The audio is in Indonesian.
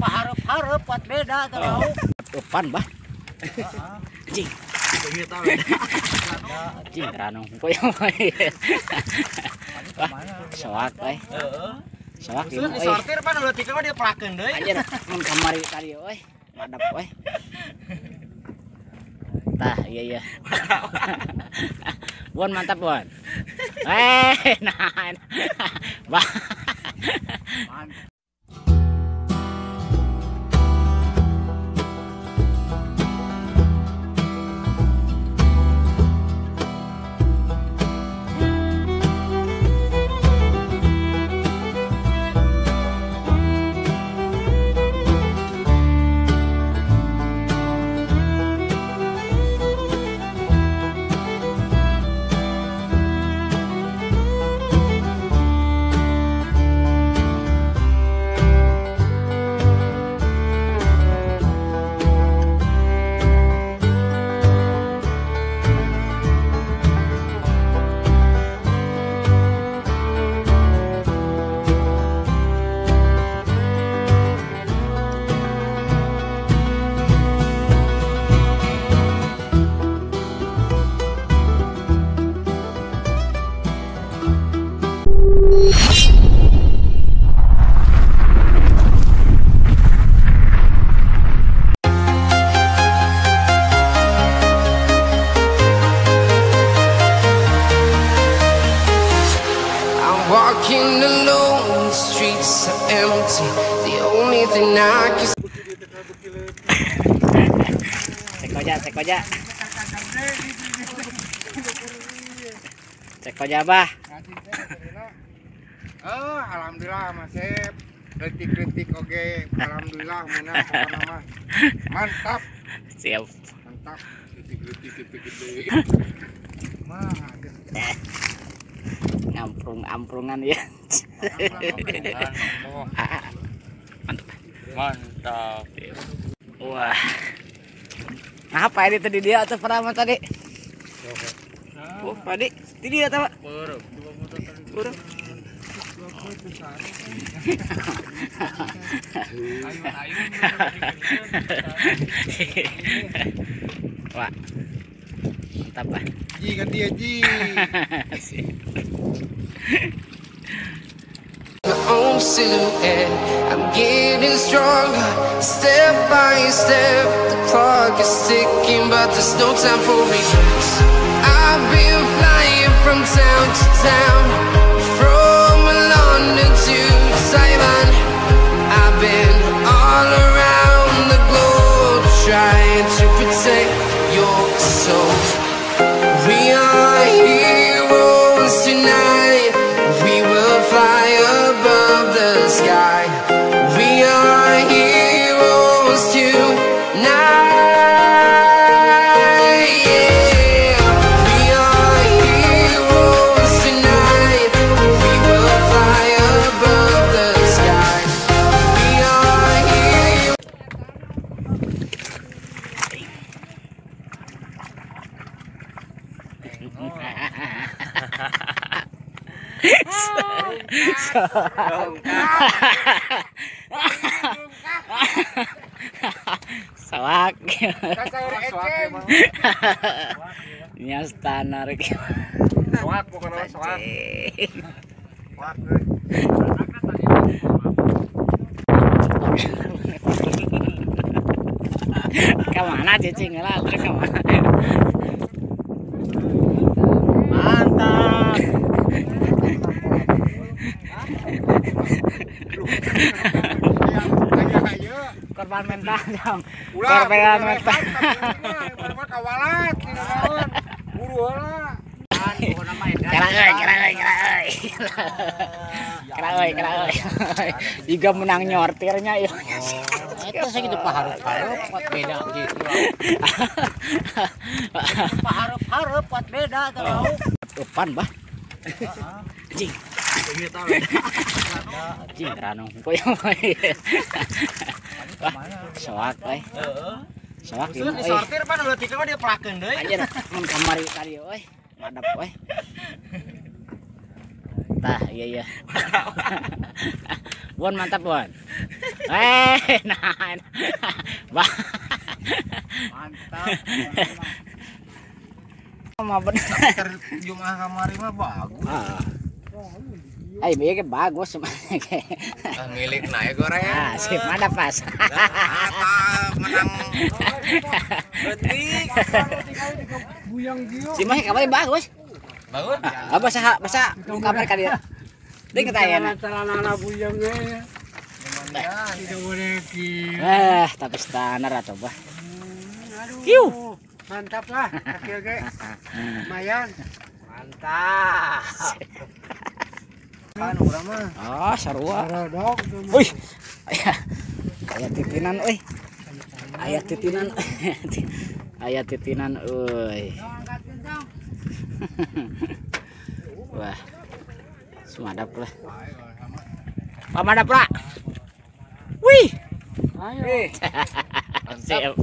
Harap-harap buat beda tahu. Depan bah. Anjing. Anjing ranong koyo. Wah, soak we. Soak ieu. Disortir pan ulah tika dia pelakeun deui. Anjir, mun kamari tadi we. Madep we. Tah, iya. Bon mantap, Bon. Nah. Bah. Walking alone, the streets are empty. The only thing I can Cek aja bah. Alhamdulillah masih detik-detik oke. Alhamdulillah mana nama mantap. Siap. Mantap detik-detik. Amprungan ya. Mantap. Wah. Apa ini tadi dia atau pertama tadi? Oh, tadi dia tahu. Buruk. Wah. Mantap lah. Ji kan dia ji. my own silhouette. I'm getting stronger, step by step. The clock is ticking, but there's no time for regrets. I've been flying from town to town, from London to Taiwan. I've been all around the globe, trying to protect your soul. We are heroes tonight. We will fly above the sky. We are heroes tonight. Yeah. We are heroes tonight. We will fly above the sky. We are heroes. Sawak. Ini standar. Sawak bukan sawak. Kemana cicing lah? Terus kemana? Mantap. Korban mental dong. Ulah, Korban mental. Korban kawalat, tidak naon. Buru heula. Kera euy. Juga menang nyortirnya yuk. Itu saya gitu harap buat beda gitu. Harap buat beda tahu. Depan bah. Anjing. Anjing ranong koyo. Wah, soak we. Soak ieu. Disortir pan ulah tika dia pelakeun deui. Anjir, mun kamari tadi we. Madep we. Tah, iya. Bon mantap, Bon. Nah. Bah. Mantap. Mah bener. Jumlah kamari mah bagus. Ay, biar bagus Milik naik goreng. Ah, sip mana pas. Menang. Berarti buyang dia. Si mah kamari bagus. Bagus. Ah, basa kamar ka dia. Deui katayana. Celana buyangnya. Tidak boleh Tapi standar atuh bah. Kiu. Mantap lah. Oke. Lumayan. Mantap. Kan urang mah. Oh, sarua. Rodok. Wih. Aya titinan euy. Aya titinan. Aya titinan euy. Wah. Sumadap lah. Pamadap lah. Wih. Ayo. Siap.